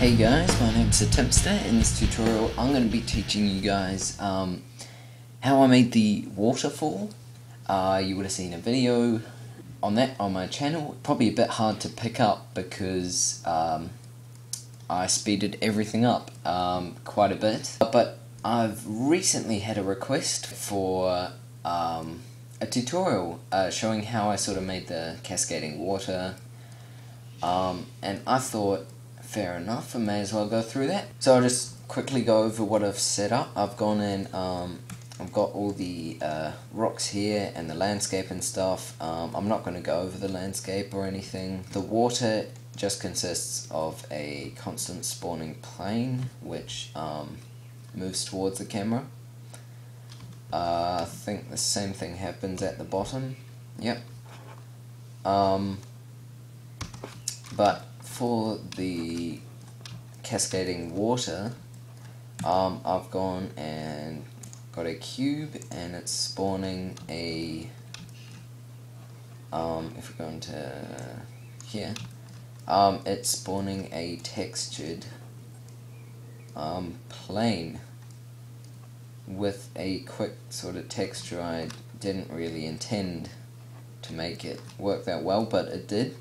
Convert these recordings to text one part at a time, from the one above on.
Hey guys, my name's Timster. In this tutorial I'm going to be teaching you guys how I made the waterfall. You would have seen a video on that on my channel. Probably a bit hard to pick up because I speeded everything up quite a bit. But I've recently had a request for a tutorial showing how I sort of made the cascading water, and I thought, fair enough, I may as well go through that. So I'll just quickly go over what I've set up. I've gone in, I've got all the rocks here and the landscape and stuff. I'm not going to go over the landscape or anything. The water just consists of a constant spawning plane which moves towards the camera. I think the same thing happens at the bottom. Yep. But for the cascading water, I've gone and got a cube and it's spawning a, if we go into here, it's spawning a textured plane with a quick sort of texture. I didn't really intend to make it work that well, but it did.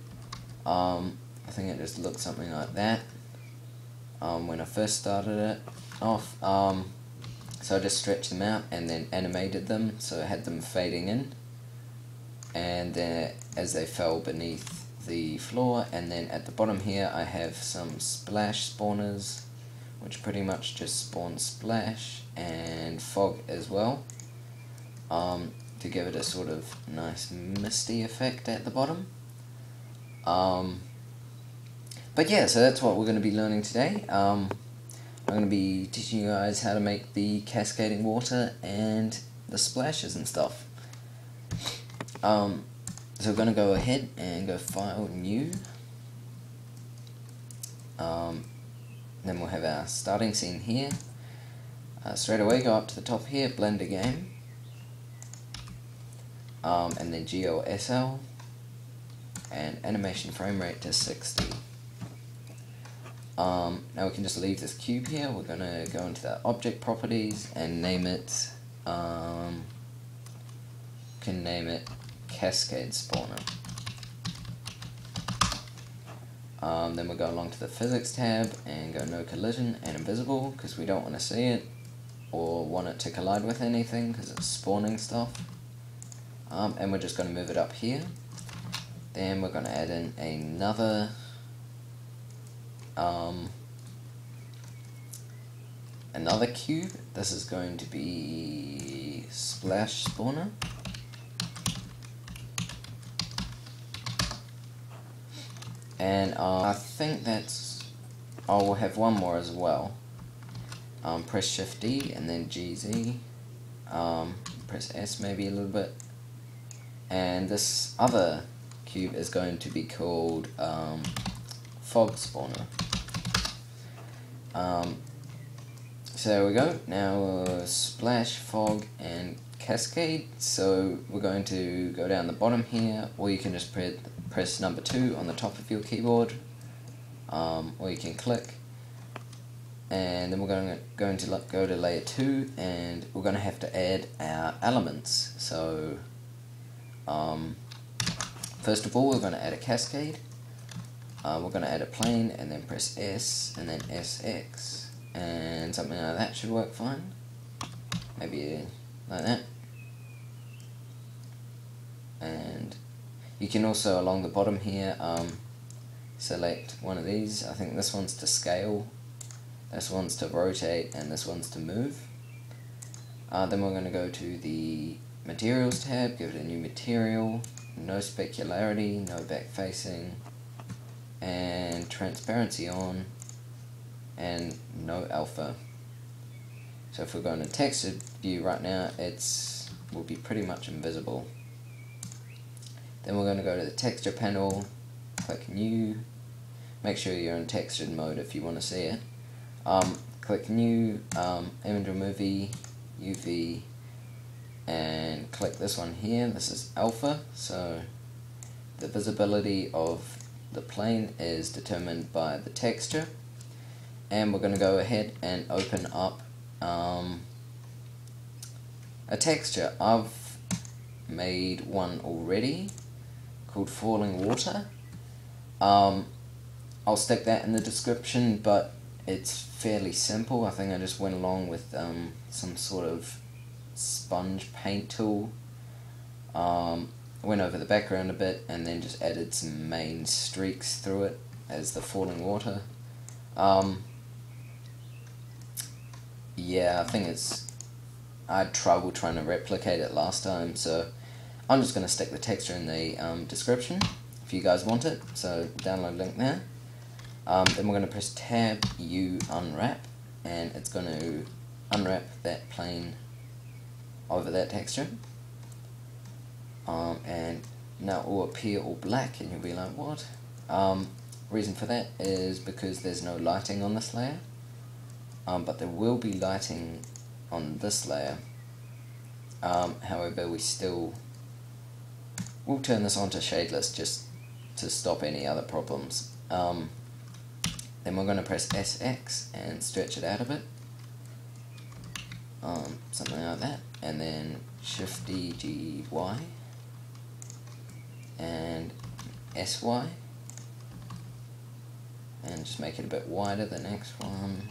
I think it just looked something like that when I first started it off. So I just stretched them out and then animated them, so I had them fading in, and then as they fell beneath the floor. And then at the bottom here I have some splash spawners, which pretty much just spawn splash and fog as well, to give it a sort of nice misty effect at the bottom. But yeah, so that's what we're going to be learning today. I'm going to be teaching you guys how to make the cascading water and the splashes and stuff. So we're going to go ahead and go File, New. Then we'll have our starting scene here. Straight away go up to the top here, Blender Game. And then GOSL. And animation frame rate to 60. Now we can just leave this cube here. We're going to go into the object properties and name it, can name it Cascade Spawner. Then we'll go along to the physics tab and go no collision and invisible, because we don't want to see it or want it to collide with anything because it's spawning stuff. And we're just going to move it up here. Then we're going to add in another cube. This is going to be Splash Spawner. And I think that's, we'll have one more as well. Press Shift D and then GZ. Press S maybe a little bit. And this other cube is going to be called Fog Spawner. So there we go. Now splash, fog, and cascade. So we're going to go down the bottom here, or you can just press number 2 on the top of your keyboard, or you can click. And then we're going to go to layer 2, and we're going to have to add our elements. So first of all, we're going to add a cascade. We're going to add a plane and then press S and then SX, and something like that should work fine. Maybe like that. And you can also, along the bottom here, select one of these. I think this one's to scale, this one's to rotate, and this one's to move. Then we're going to go to the materials tab, give it a new material, no specularity, no back facing, and transparency on, and no alpha. So if we're going to textured view right now, will be pretty much invisible. Then we're going to go to the texture panel, click new, make sure you're in textured mode if you want to see it. Click new, image remover, UV, and click this one here. This is alpha, so the visibility of the plane is determined by the texture. and we're going to go ahead and open up a texture. I've made one already called Falling Water. I'll stick that in the description, but it's fairly simple. I think I just went along with some sort of sponge paint tool, went over the background a bit, and then just added some main streaks through it as the falling water. Yeah, I think I had trouble trying to replicate it last time, so I'm just going to stick the texture in the description if you guys want it, so download link there. Then we're going to press Tab U Unwrap, and it's going to unwrap that plane over that texture. And now it will appear all black, and you'll be like, what? Reason for that is because there's no lighting on this layer, but there will be lighting on this layer. However, we'll turn this on to shadeless just to stop any other problems. Then we're going to press SX and stretch it out a bit, something like that, and then Shift D, G, Y, and SY, and just make it a bit wider, the next one.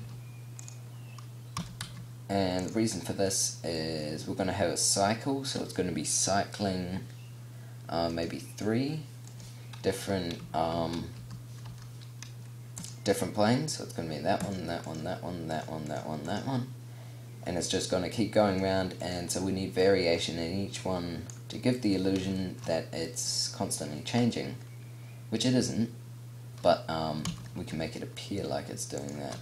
And the reason for this is we're going to have a cycle, so it's going to be cycling maybe 3 different planes. So it's going to be that one, that one, that one, that one, that one, that one, and it's just going to keep going around. And so we need variation in each one to give the illusion that it's constantly changing, which it isn't, but we can make it appear like it's doing that.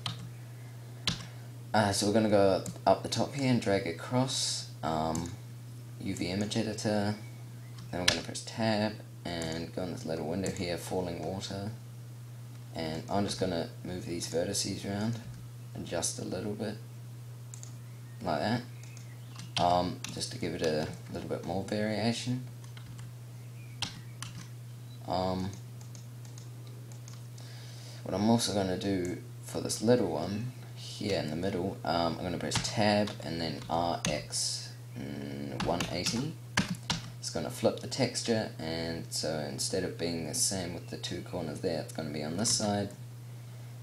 So we're going to go up the top here and drag it across, UV image editor, then we're going to press Tab and go in this little window here, Falling Water, and I'm just going to move these vertices around, adjust a little bit, like that, just to give it a little bit more variation. What I'm also going to do for this little one here in the middle, I'm going to press Tab and then RX 180. It's going to flip the texture, and so instead of being the same with the 2 corners there, it's going to be on this side,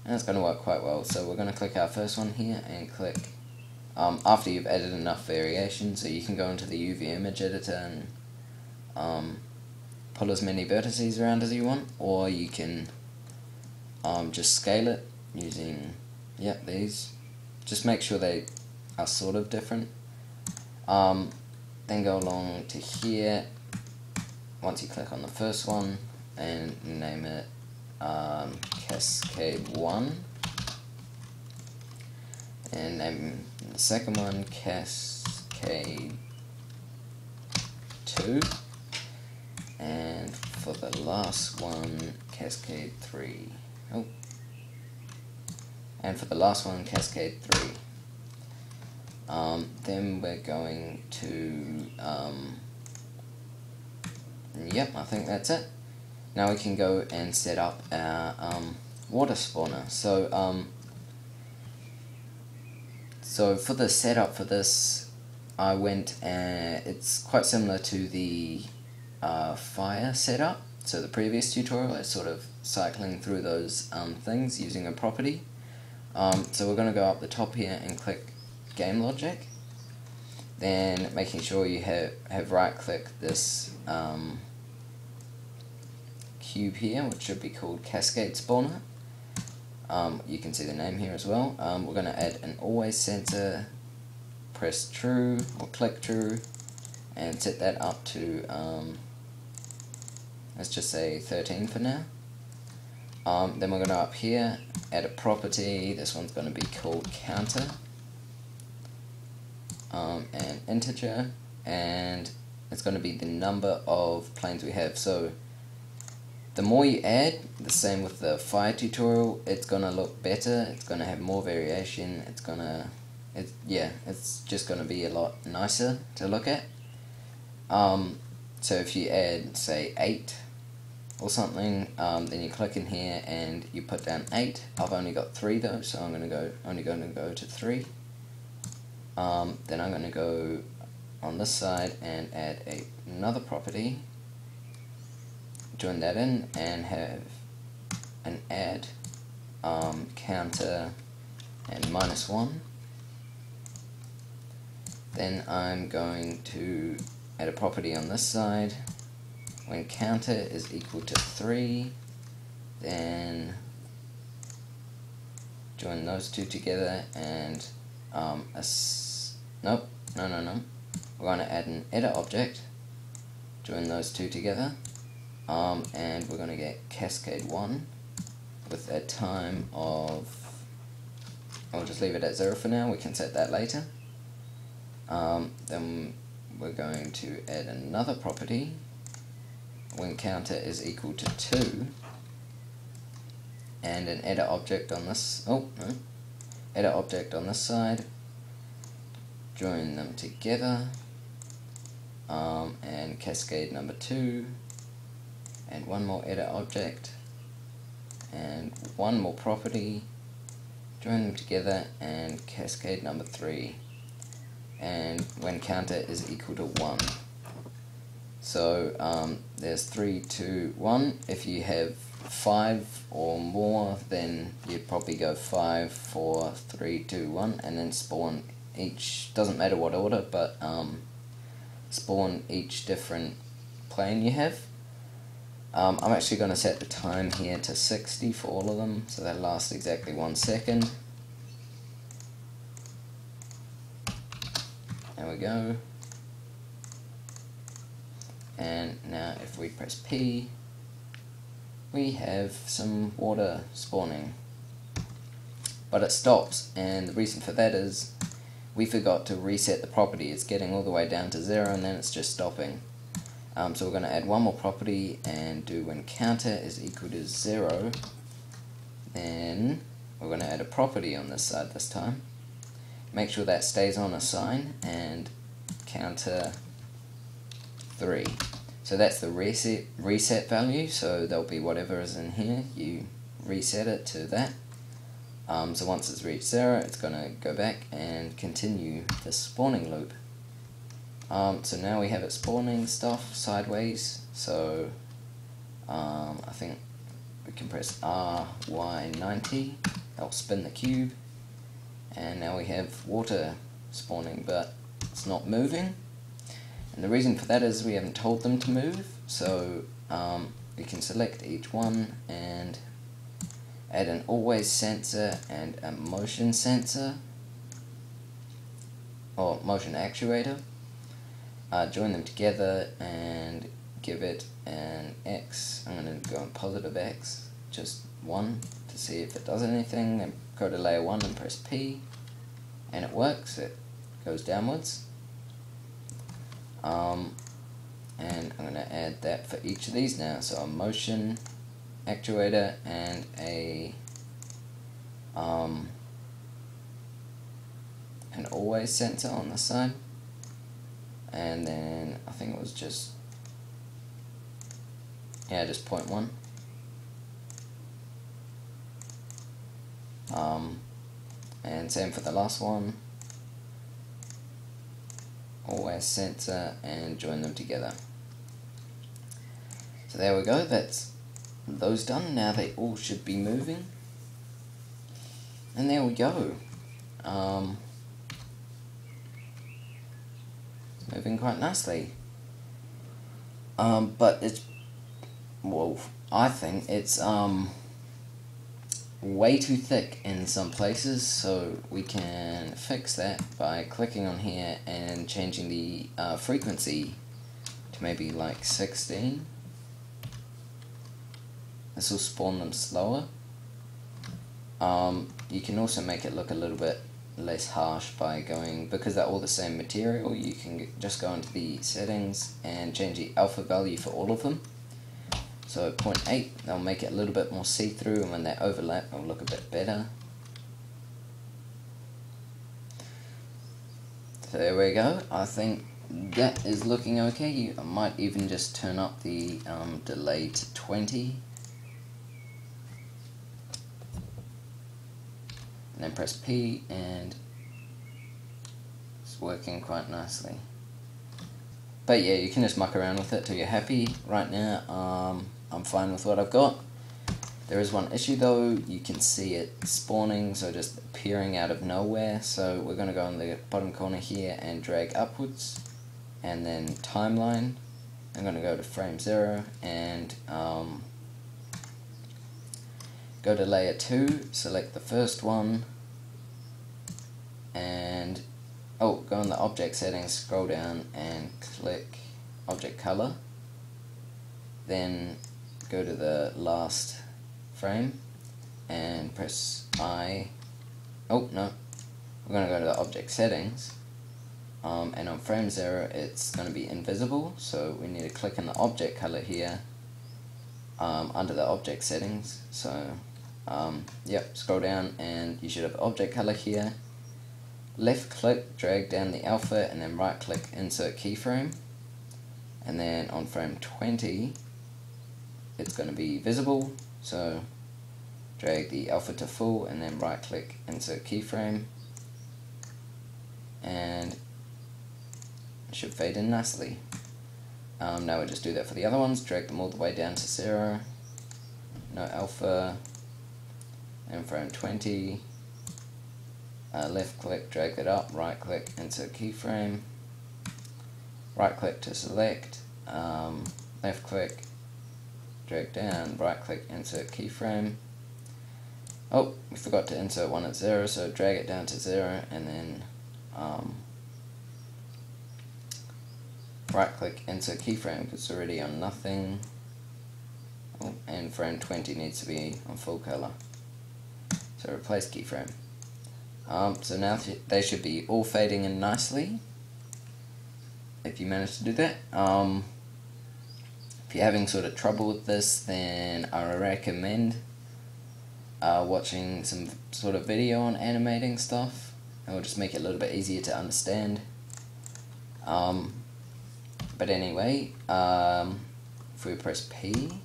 and it's going to work quite well. So we're going to click our first one here and click, after you've added enough variation, so you can go into the UV image editor and pull as many vertices around as you want, or you can just scale it using these. Just make sure they are sort of different. Then go along to here, once you click on the first one, and name it Cascade 1, and name the second one Cascade 2, and for the last one Cascade 3. And for the last one, Cascade 3. Then we're going to, I think that's it. Now we can go and set up our water spawner. So for the setup for this, I went, it's quite similar to the fire setup. So the previous tutorial, I was sort of cycling through those things using a property. So we're going to go up the top here and click Game Logic, then making sure you have right click this cube here, which should be called Cascade Spawner. You can see the name here as well. We're going to add an always sensor, press true or click true, and set that up to let's just say 13 for now. Then we're going to up here add a property. This one's going to be called counter, and integer, and it's going to be the number of planes we have. So the more you add, the same with the fire tutorial, it's going to look better, it's going to have more variation, it's just going to be a lot nicer to look at. So if you add, say, 8, or something, then you click in here and you put down 8. I've only got 3 though, so I'm only going to go to 3. Then I'm going to go on this side and add another property, join that in, and have an add counter and -1. Then I'm going to add a property on this side. When counter is equal to 3, then join those two together and nope, no. We're going to add an edit object, join those two together, and we're going to get cascade 1 with a time of, I'll just leave it at 0 for now, we can set that later. Then we're going to add another property, when counter is equal to 2, and an edit object on this, edit object on this side, join them together, and cascade number 2, and one more edit object, and one more property, join them together, and cascade number 3, and when counter is equal to 1. So there's 3, 2, 1. If you have 5 or more, then you'd probably go 5, 4, 3, 2, 1, and then spawn each, doesn't matter what order, but spawn each different plane you have. I'm actually going to set the time here to 60 for all of them, so that lasts exactly 1 second. There we go. And now if we press P, we have some water spawning. But it stops, and the reason for that is we forgot to reset the property. It's getting all the way down to 0 and then it's just stopping. So we're going to add one more property and do when counter is equal to 0. Then we're going to add a property on this side this time. Make sure that stays on a sign and counter 3. So that's the reset value, so there'll be whatever is in here, you reset it to that. So once it's reached 0, it's going to go back and continue the spawning loop. So now we have it spawning stuff sideways, so I think we can press RY90, that'll spin the cube, and now we have water spawning, but it's not moving. And the reason for that is we haven't told them to move, so we can select each one and add an always sensor and a motion sensor, or motion actuator. Join them together and give it an X. I'm going to go on positive X, just 1, to see if it does anything. Then go to layer 1 and press P, and it works, it goes downwards. And I'm going to add that for each of these now, so a motion actuator and an always sensor on the side, and then I think it was just 0.1. And same for the last one, always sensor, and join them together. So there we go, that's those done. Now they all should be moving, and there we go. It's moving quite nicely, but it's, well, I think it's way too thick in some places, so we can fix that by clicking on here and changing the frequency to maybe like 16. This will spawn them slower. You can also make it look a little bit less harsh by going, because they're all the same material, you can just go into the settings and change the alpha value for all of them. So 0.8, they'll make it a little bit more see-through, and when they overlap, they'll look a bit better. So there we go. I think that is looking okay. I might even just turn up the delay to 20. And then press P, and it's working quite nicely. But yeah, you can just muck around with it till you're happy. Right now, I'm fine with what I've got. There is one issue though. You can see it spawning, so just appearing out of nowhere. So we're going to go in the bottom corner here and drag upwards, and then timeline. I'm going to go to frame 0 and go to layer 2, select the first one, and go in the object settings, scroll down and click object color. Then go to the last frame and press I. Oh no, we're going to go to the object settings, and on frame 0 it's going to be invisible, so we need to click on the object color here under the object settings. So yep, scroll down and you should have object color here. Left click, drag down the alpha, and then right click, insert keyframe, and then on frame 20 it's going to be visible, so drag the alpha to full and then right click, insert keyframe, and it should fade in nicely. Now we'll just do that for the other ones, drag them all the way down to 0, no alpha, and frame 20, left click, drag that up, right click, insert keyframe, right click to select, left click, drag down, right click, insert keyframe. Oh, we forgot to insert one at 0, so drag it down to 0 and then right click, insert keyframe because it's already on nothing. Oh, and frame 20 needs to be on full color, so replace keyframe. So now they should be all fading in nicely, if you manage to do that. If you're having sort of trouble with this, then I recommend watching some sort of video on animating stuff. It will just make it a little bit easier to understand. But anyway, if we press P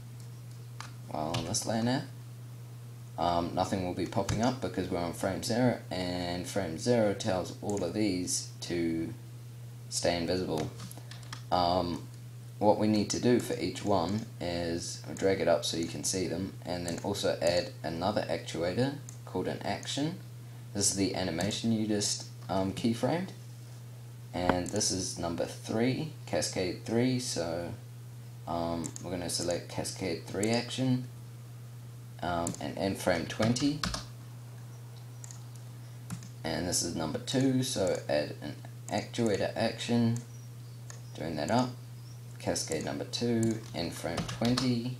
while on this layer now, nothing will be popping up because we're on frame 0, and frame 0 tells all of these to stay invisible. What we need to do for each one is drag it up so you can see them, and then also add another actuator called an action. This is the animation you just keyframed, and this is number 3, cascade 3, so we're going to select cascade 3 action, and end frame 20, and this is number 2, so add an actuator action, doing that up, cascade number 2, end frame 20,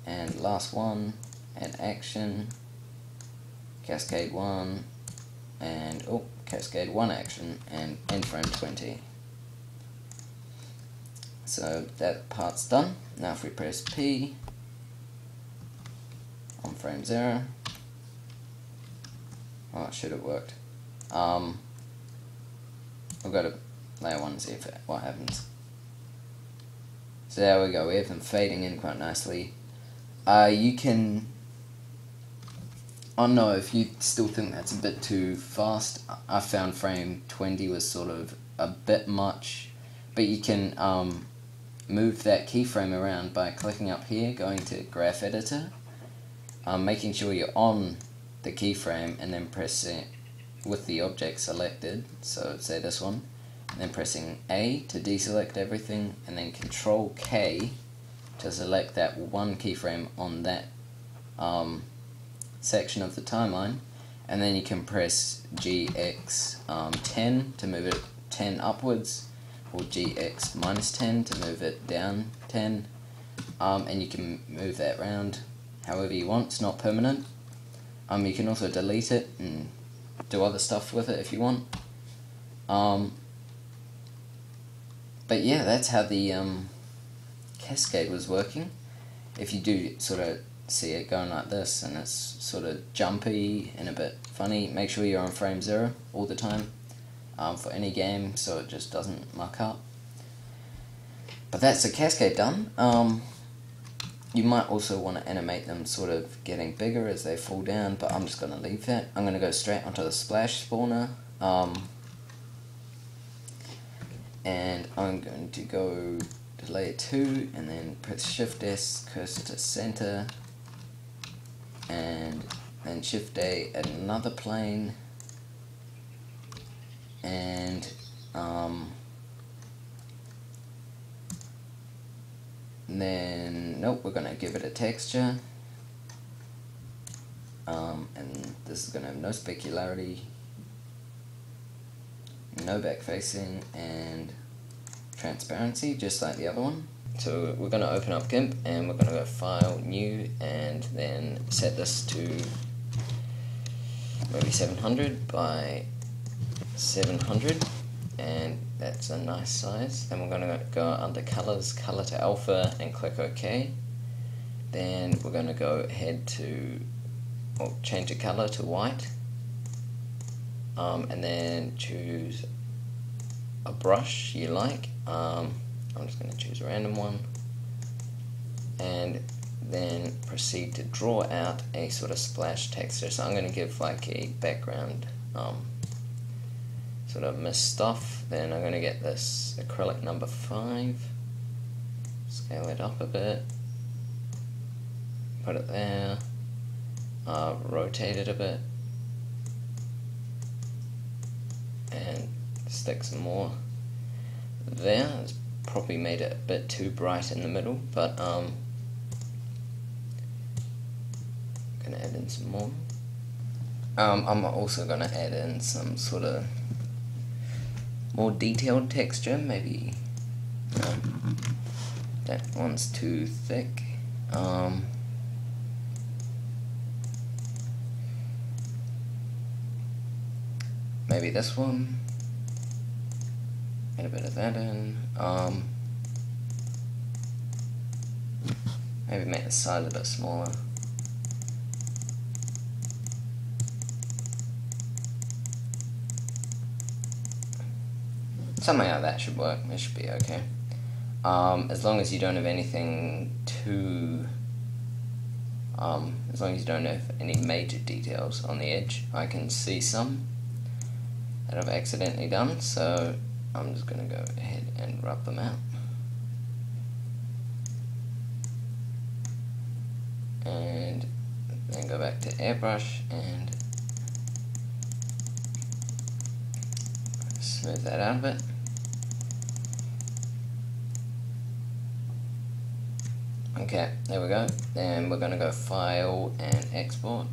and last one, an action, cascade 1, and cascade 1 action, and end frame 20. So that part's done. Now if we press P on frame 0, oh, it should have worked. We'll go to layer 1 and see what happens. So there we go, we have them fading in quite nicely. You can, no, if you still think that's a bit too fast, I found frame 20 was sort of a bit much, but you can move that keyframe around by clicking up here, going to Graph Editor, making sure you're on the keyframe, and then pressing with the object selected, so say this one, and then pressing A to deselect everything, and then Control K to select that one keyframe on that section of the timeline, and then you can press GX 10 to move it 10 upwards, or GX minus 10 to move it down 10, and you can move that around however you want. It's not permanent. You can also delete it and do other stuff with it if you want. But yeah, that's how the cascade was working. If you do sort of see it going like this, and it's sort of jumpy and a bit funny, make sure you're on frame 0 all the time. for any game, so it just doesn't muck up. But that's the cascade done. You might also want to animate them sort of getting bigger as they fall down, but I'm just going to leave that. I'm going to go straight onto the splash spawner, and I'm going to go to layer 2 and then press Shift S, cursor to center, and then Shift A at another plane, and then nope, we're gonna give it a texture, and this is gonna have no specularity, no back facing, and transparency, just like the other one. So we're gonna open up GIMP and we're gonna go File, New, and then set this to maybe 700 by 700, and that's a nice size. Then we're going to go under colors, color to alpha, and click OK. Then we're going to go ahead to change the color to white, and then choose a brush you like. I'm just going to choose a random one, and then proceed to draw out a sort of splash texture. So I'm going to give like a background sort of mist stuff. Then I'm going to get this acrylic number 5, scale it up a bit, put it there, rotate it a bit, and stick some more there. It's probably made it a bit too bright in the middle, but I'm going to add in some more. I'm also going to add in some sort of more detailed texture, maybe that one's too thick. Maybe this one, add a bit of that in. Maybe make the size a bit smaller. Something like that should work. It should be okay. As long as you don't have anything too... as long as you don't have any major details on the edge. I can see some that I've accidentally done, so I'm just going to go ahead and rub them out. And then go back to airbrush and smooth that out a bit. Okay, there we go. Then we're going to go File and Export,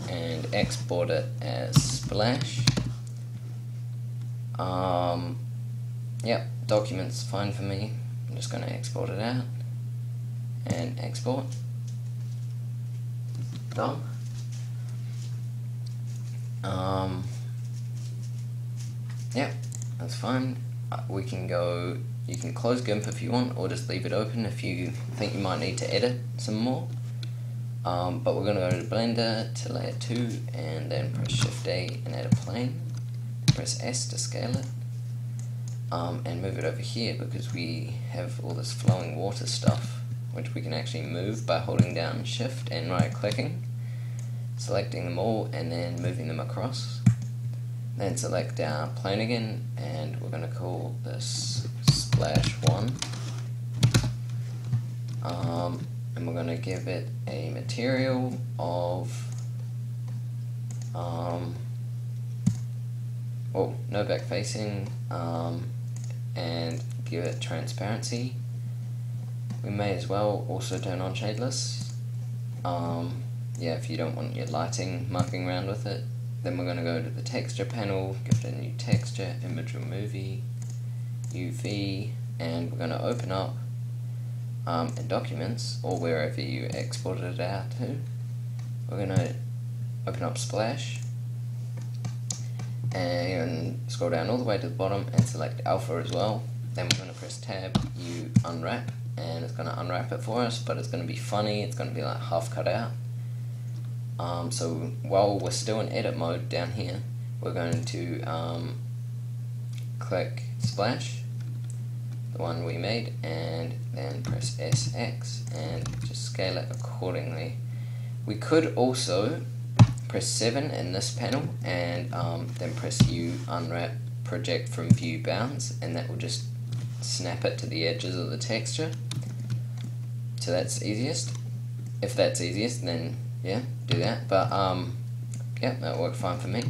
and export it as Splash. Yep, documents fine for me. I'm just going to export it out and export. Done. Yep, that's fine. We can go. You can close GIMP if you want, or just leave it open if you think you might need to edit some more. But we're going to go to Blender, to layer 2, and then press Shift A and add a plane. Press S to scale it, and move it over here because we have all this flowing water stuff, which we can actually move by holding down Shift and right clicking, selecting them all, and then moving them across. Then select our plane again, and we're going to call this Splash 1, and we're going to give it a material of no back facing, and give it transparency. We may as well also turn on shadeless, yeah, if you don't want your lighting mucking around with it. Then we're going to go to the texture panel, give it a new texture, image or movie, UV, and we're going to open up in Documents, or wherever you exported it out to. We're going to open up Splash, and scroll down all the way to the bottom and select Alpha as well. Then we're going to press Tab, U unwrap, and it's going to unwrap it for us, but it's going to be funny, it's going to be like half cut out. So while we're still in edit mode down here, we're going to click splash, the one we made, and then press SX and just scale it accordingly. We could also press 7 in this panel and then press U, unwrap project from view bounds, and that will just snap it to the edges of the texture. So that's easiest. If that's easiest, then yeah, do that. But yeah, that worked fine for me.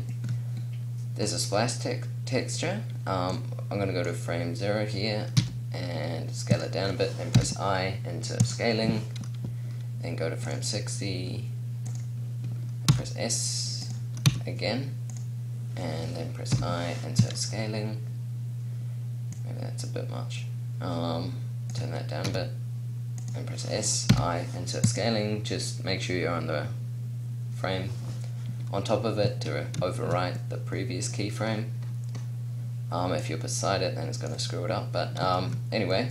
There's a splash texture. I'm going to go to frame 0 here and scale it down a bit, then press I, insert scaling, then go to frame 60, press S again, and then press I, insert scaling. Maybe that's a bit much. Turn that down a bit, and press S, I, insert scaling. Just make sure you're on the frame on top of it to overwrite the previous keyframe. If you're beside it, then it's going to screw it up, but anyway,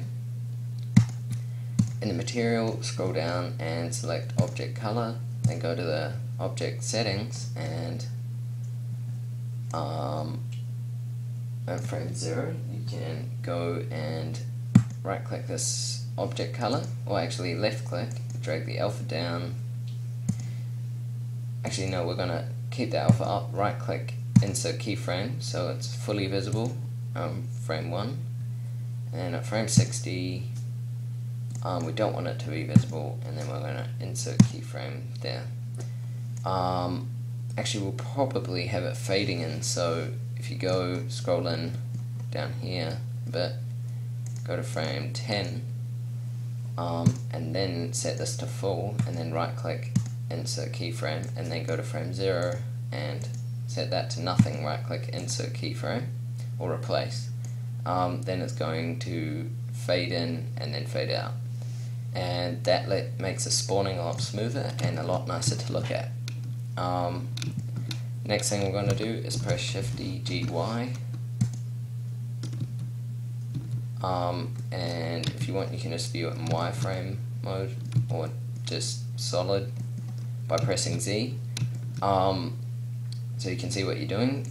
in the material, scroll down and select object color, then go to the object settings, and at frame 0 you can go and right click this object color, or actually left click, drag the alpha down. Actually no, we're going to keep the alpha up, right click, insert keyframe so it's fully visible, frame 1, and at frame 60 we don't want it to be visible, and then we're going to insert keyframe there. Actually we'll probably have it fading in, so if you go scroll in down here a bit, go to frame 10, and then set this to full, and then right click, insert keyframe, and then go to frame 0 and set that to nothing, right click, insert keyframe or replace. Then it's going to fade in and then fade out, and that makes the spawning a lot smoother and a lot nicer to look at. Next thing we're going to do is press Shift-D-G-Y, and if you want you can just view it in wireframe mode or just solid by pressing Z, so you can see what you're doing,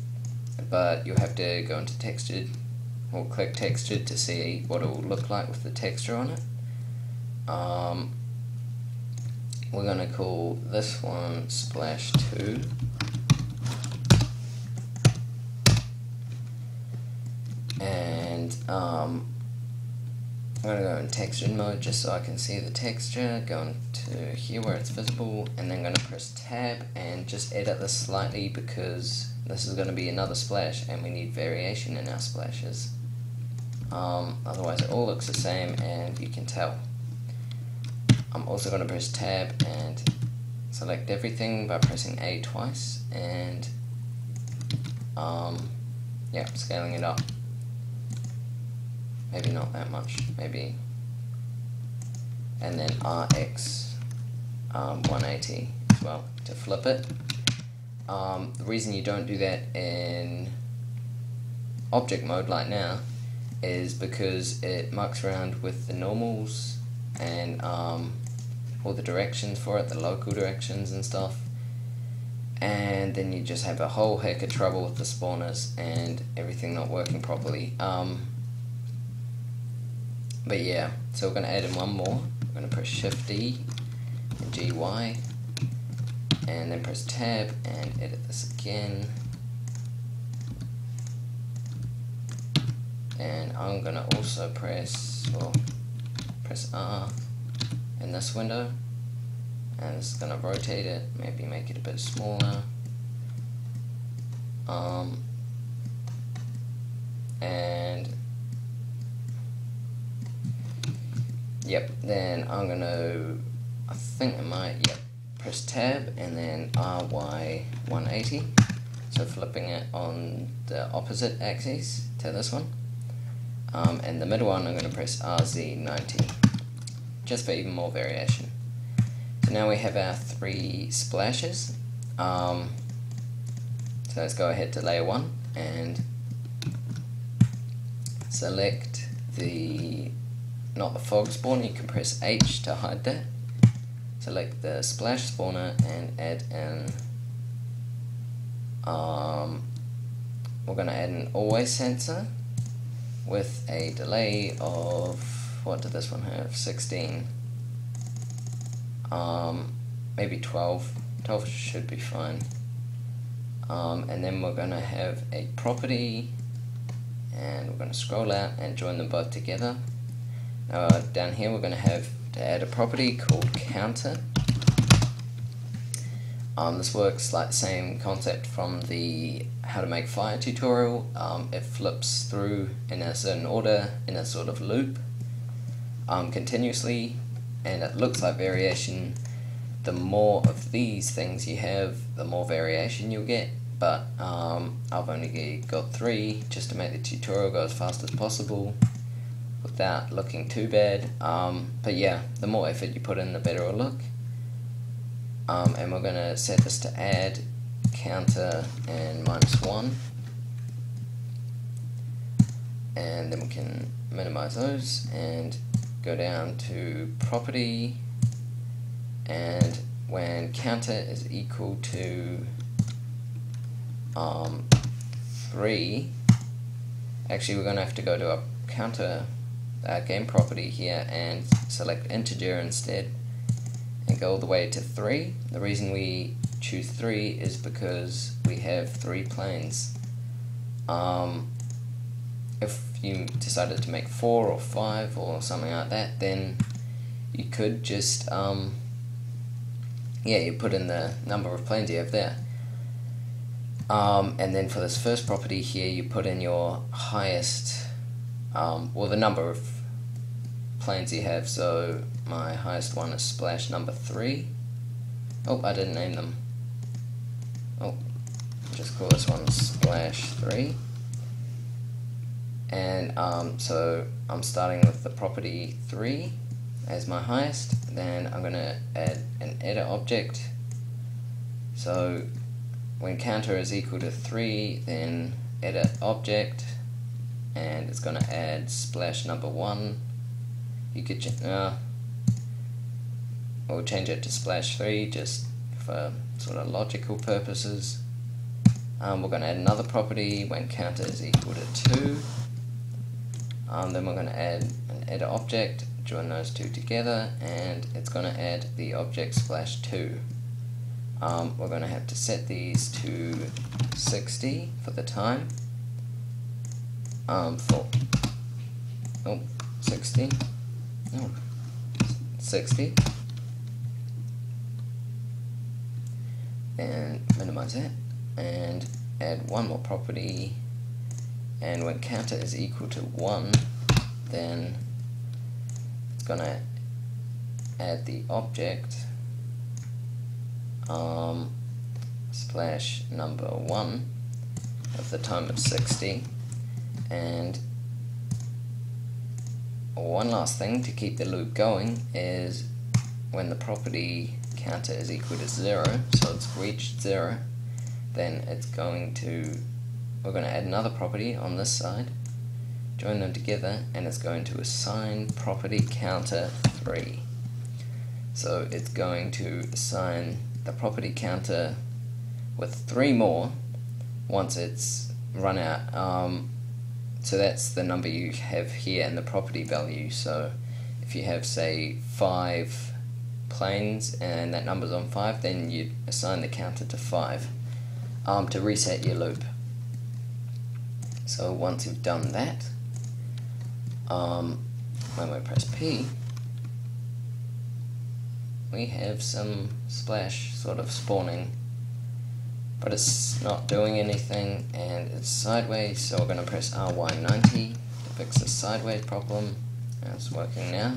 but you'll have to go into textured or click textured to see what it will look like with the texture on it. We're going to call this one Splash 2, and I'm going to go in textured mode just so I can see the texture. Go into here where it's visible, and then going to press tab and just edit this slightly because this is going to be another splash and we need variation in our splashes. Otherwise it all looks the same and you can tell. I'm also going to press tab and select everything by pressing A twice, and yeah, scaling it up. Maybe not that much, maybe, and then RX 180 as well to flip it. The reason you don't do that in object mode like now is because it mucks around with the normals and all the directions for it, the local directions and stuff, and then you just have a whole heck of trouble with the spawners and everything not working properly. But yeah, so we're going to add in one more. We're going to press Shift-D and GY, and then press tab and edit this again. And I'm going to also press R in this window, and it's going to rotate it, maybe make it a bit smaller. And yep, then I'm going to, I think I might, yep, press tab and then RY 180, so flipping it on the opposite axis to this one. And the middle one I'm going to press RZ 90, just for even more variation. So now we have our 3 splashes. So let's go ahead to layer 1 and select the, not the fog spawner, you can press H to hide that. Select the splash spawner and add in, we're going to add an always sensor with a delay of, what did this one have, 16, maybe 12, 12 should be fine. And then we're going to have a property, and we're going to scroll out and join them both together. Down here we're going to have to add a property called counter. This works like the same concept from the how to make fire tutorial. It flips through in a certain order in a sort of loop continuously, and it looks like variation. The more of these things you have, the more variation you'll get, but I've only got 3 just to make the tutorial go as fast as possible without looking too bad. But yeah, the more effort you put in, the better it'll look. And we're going to set this to add counter and -1, and then we can minimize those and go down to property, and when counter is equal to 3, actually we're going to have to go to a counter game property here and select integer instead, and go all the way to 3. The reason we choose 3 is because we have 3 planes. If you decided to make 4 or 5 or something like that, then you could just you put in the number of planes you have there, and then for this first property here you put in your highest, the number of planes you have. So my highest one is splash number 3. Oh, I didn't name them. Oh, just call this one splash 3. And so I'm starting with the property 3 as my highest. Then I'm going to add an edit object. So when counter is equal to 3, then edit object, and it's going to add splash number 1. You could we'll change it to splash 3 just for sort of logical purposes. We're going to add another property when counter is equal to 2. Then we're going to add an edit object, join those 2 together, and it's going to add the object splash 2. We're going to have to set these to 60 for the time. 60. Oh, 60. And minimize that, and add one more property, and when counter is equal to 1, then it's going to add the object splash number 1 of the time of 60. And one last thing to keep the loop going is when the property counter is equal to 0, so it's reached 0, then we're going to add another property on this side, join them together, and it's going to assign property counter 3. So it's going to assign the property counter with 3 more once it's run out. So that's the number you have here in the property value. So if you have, say, 5 planes and that number's on 5, then you assign the counter to 5 to reset your loop. So once you've done that, when we press P, we have some splash sort of spawning, but it's not doing anything and it's sideways, so we're going to press RY90 to fix the sideways problem. And it's working now.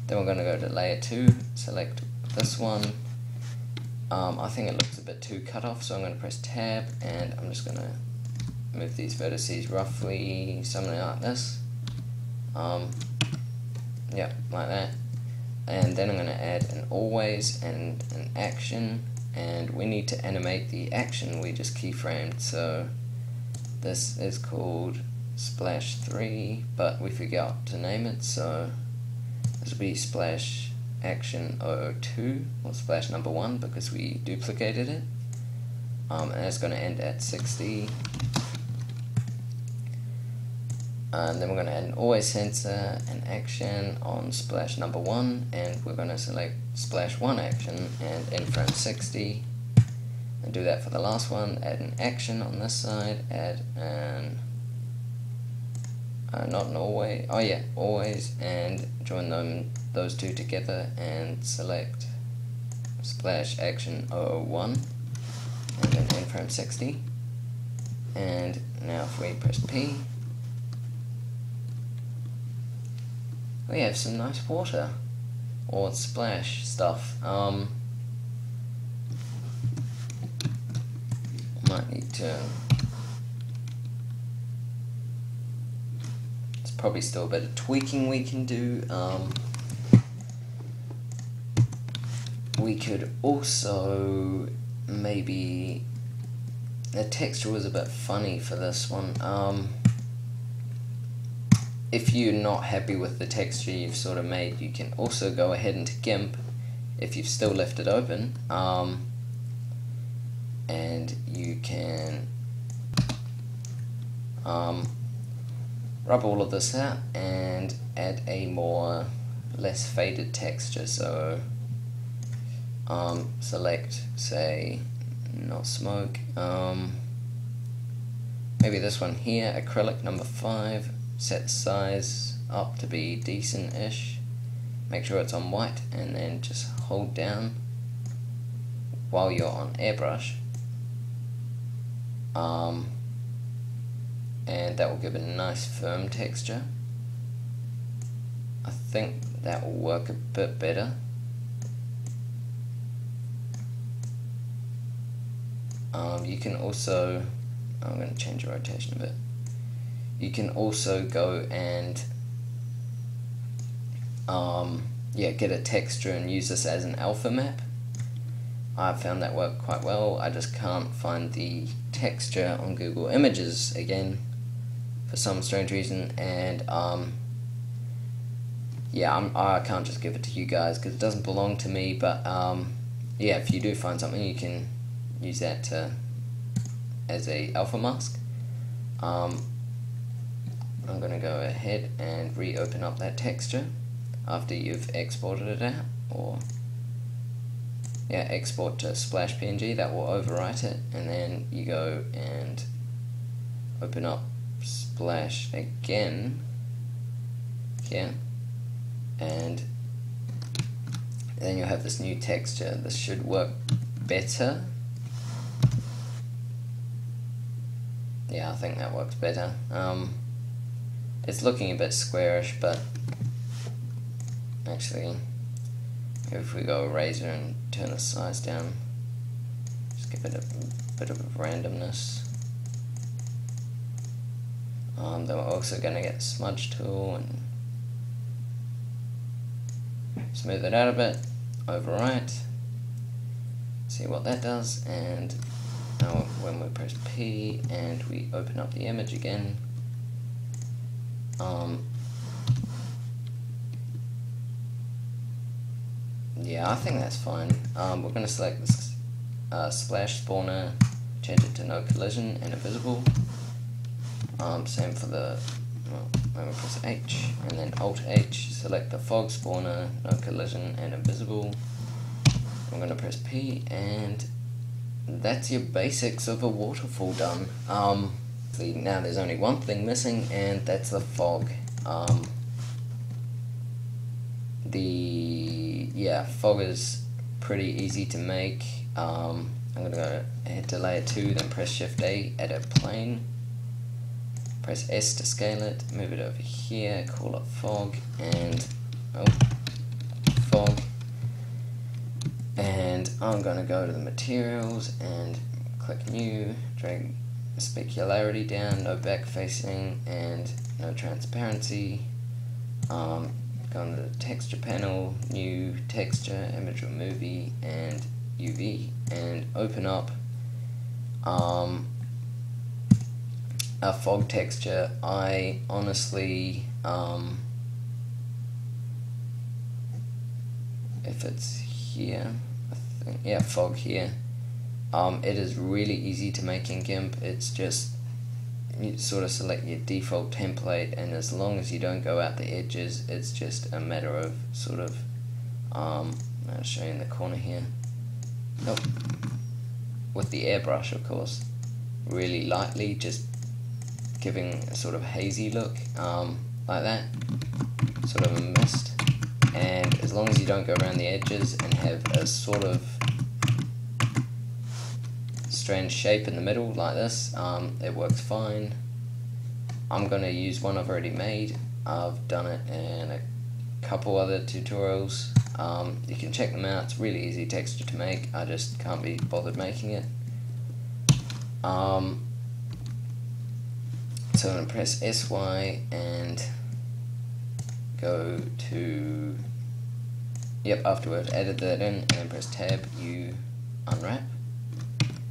Then we're going to go to layer 2, select this one. I think it looks a bit too cut off, so I'm going to press tab, and I'm just going to move these vertices roughly something like this. Yeah, like that. And then I'm going to add an always and an action, and we need to animate the action we just keyframed. So this is called splash 3, but we forgot to name it, so this will be splash action 002 or splash number 1 because we duplicated it. And it's going to end at 60. And then we're going to add an always sensor and action on splash number 1, and we're going to select splash 1 action and in frame 60, and do that for the last one. Add an action on this side, add an not an always, oh yeah, always, and join those two together and select splash action 001 and then in frame 60. And now if we press P, we have some nice water or splash stuff. Might need to, there's probably still a bit of tweaking we can do. We could also maybe, the texture was a bit funny for this one. If you're not happy with the texture you've sort of made, you can also go ahead into GIMP if you've still left it open, and you can rub all of this out and add a less faded texture. So select, say, not smoke, maybe this one here, acrylic number 5, set the size up to be decent-ish, make sure it's on white, and then just hold down while you're on airbrush, and that will give a nice firm texture. I think that will work a bit better. You can also, I'm going to change the rotation a bit. You can also go and get a texture and use this as an alpha map. I've found that worked quite well. I just can't find the texture on Google Images again for some strange reason, and I can't just give it to you guys because it doesn't belong to me, but yeah, if you do find something, you can use that as a alpha mask. I'm going to go ahead and reopen up that texture after you've exported it out, or export to splash PNG. That will overwrite it, and then you go and open up splash again here, and then you'll have this new texture. This should work better. Yeah, I think that works better. It's looking a bit squarish, but actually, if we go eraser and turn the size down, just give it a bit of randomness. Then we're also going to get the smudge tool and smooth it out a bit, overwrite, see what that does, and now when we press P and we open up the image again, yeah, I think that's fine. We're going to select this splash spawner, change it to no collision and invisible. Same for the, when we press H and then Alt H, select the fog spawner, no collision and invisible. I'm going to press P, and that's your basics of a waterfall done. Now there's only one thing missing, and that's the fog. Fog is pretty easy to make. I'm going to go ahead to layer 2, then press Shift A, edit plane, press S to scale it, move it over here, call it fog, and fog. And I'm going to go to the materials and click new, drag specularity down, no back facing and no transparency. Go into the texture panel, new texture, image or movie, and UV, and open up a fog texture. I honestly, if it's here, I think, yeah, fog here. It is really easy to make in GIMP. It's just you sort of select your default template, and as long as you don't go out the edges, it's just a matter of sort of I'll show you in the corner here. Nope. With the airbrush, of course, really lightly, just giving a sort of hazy look, like that, sort of a mist. And as long as you don't go around the edges and have a sort of strange shape in the middle like this, it works fine. I'm going to use one I've already made. I've done it in a couple other tutorials. You can check them out. It's really easy texture to make. I just can't be bothered making it. So I'm going to press SY and go to, after we've added that in, and then press Tab, you unwrap,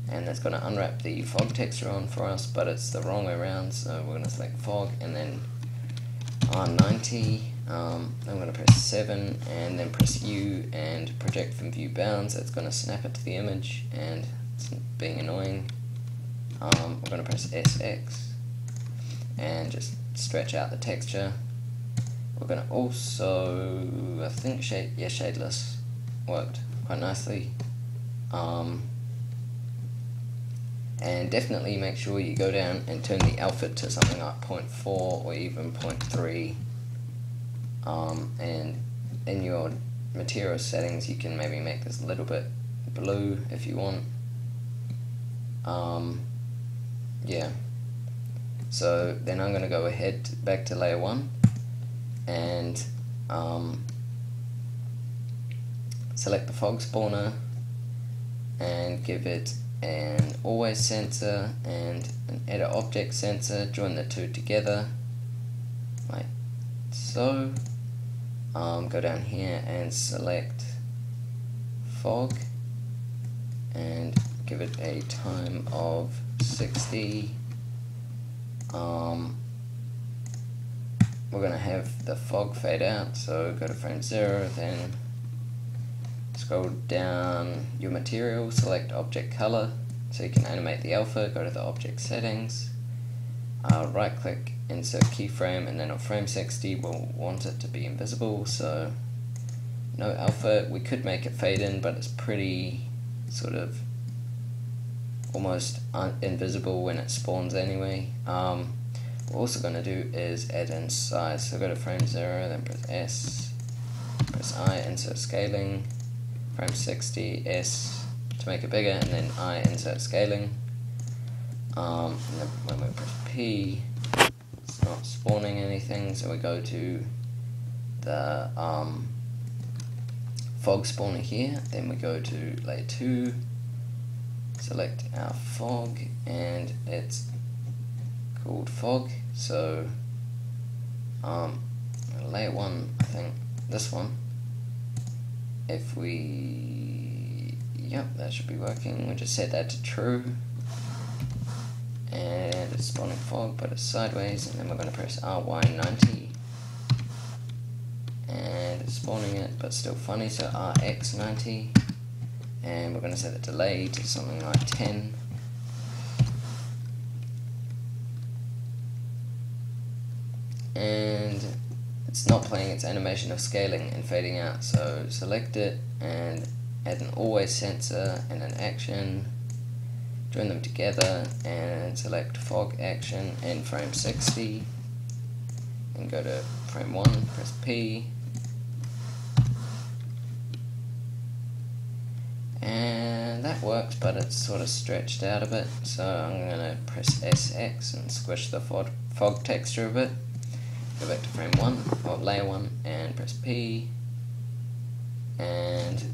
and that's going to unwrap the fog texture on for us, but it's the wrong way around, so we're going to select fog and then R90. I'm going to press 7 and then press U and project from view bounds. That's going to snap it to the image, and it's being annoying. We're going to press SX and just stretch out the texture. We're going to also, I think shadeless worked quite nicely. And definitely make sure you go down and turn the alpha to something like 0.4 or even 0.3. And in your material settings you can maybe make this a little bit blue if you want. So then I'm going to go ahead back to layer 1 and select the fog spawner and give it an always sensor and an edit object sensor. Join the two together like so. Go down here and select fog and give it a time of 60. We're going to have the fog fade out, so go to frame 0, then scroll down your material, select object color so you can animate the alpha, go to the object settings, right click, insert keyframe, and then on frame 60 we'll want it to be invisible, so no alpha. We could make it fade in, but it's pretty sort of almost invisible when it spawns anyway. What we're also going to do is add in size, so go to frame 0, then press S, press I, insert scaling, frame 60, S to make it bigger, and then I, insert scaling. And then when we press P, it's not spawning anything, so we go to the fog spawner here, then we go to layer 2, select our fog, and it's called fog, so layer 1, I think, this one, if we, that should be working. We just set that to true, and it's spawning fog, but it's sideways, and then we're going to press RY90, and it's spawning it, but still funny, so RX90, and we're going to set the delay to something like 10. And it's not playing its animation of scaling and fading out, so select it and add an always sensor and an action, join them together and select fog action in frame 60 and go to frame 1, press P, and that works, but it's sort of stretched out a bit, so I'm going to press SX and squish the fog texture a bit. Go back to frame 1, or layer 1, and press P, and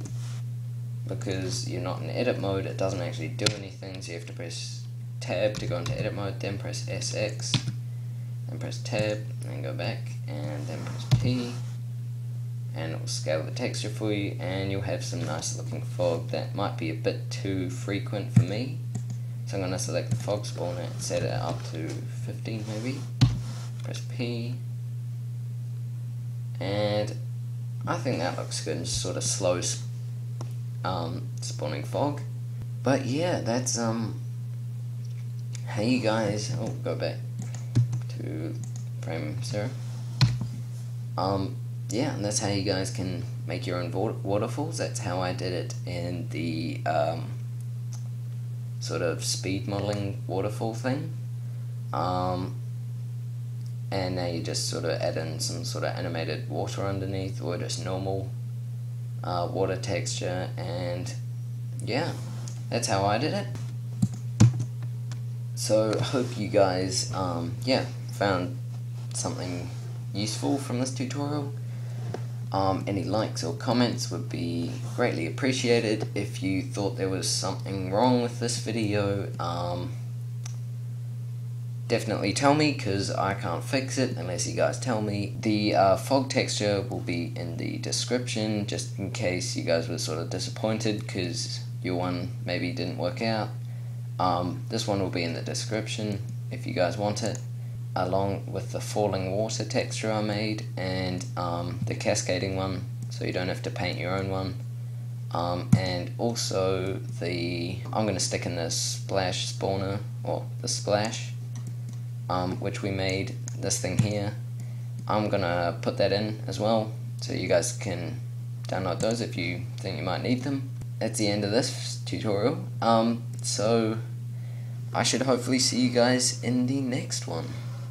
because you're not in edit mode, it doesn't actually do anything, so you have to press Tab to go into edit mode, then press SX, then press Tab, and go back, and then press P, and it will scale the texture for you, and you'll have some nice looking fog. That might be a bit too frequent for me, so I'm going to select the fog spawner and set it up to 15 maybe, press P, and I think that looks good, and sort of slow spawning fog. But yeah, that's Hey guys, go back to frame 0. Yeah, and that's how you guys can make your own waterfalls. That's how I did it in the sort of speed modeling waterfall thing. And now you just sort of add in some sort of animated water underneath, or just normal water texture, and yeah, that's how I did it. So I hope you guys found something useful from this tutorial. Any likes or comments would be greatly appreciated. If you thought there was something wrong with this video, definitely tell me, because I can't fix it unless you guys tell me. The fog texture will be in the description, just in case you guys were sort of disappointed because your one maybe didn't work out. This one will be in the description if you guys want it, along with the falling water texture I made, and the cascading one, so you don't have to paint your own one. And also I'm going to stick in the splash spawner, or the splash, which we made, this thing here. I'm going to put that in as well, so you guys can download those if you think you might need them. That's the end of this tutorial. So I should hopefully see you guys in the next one.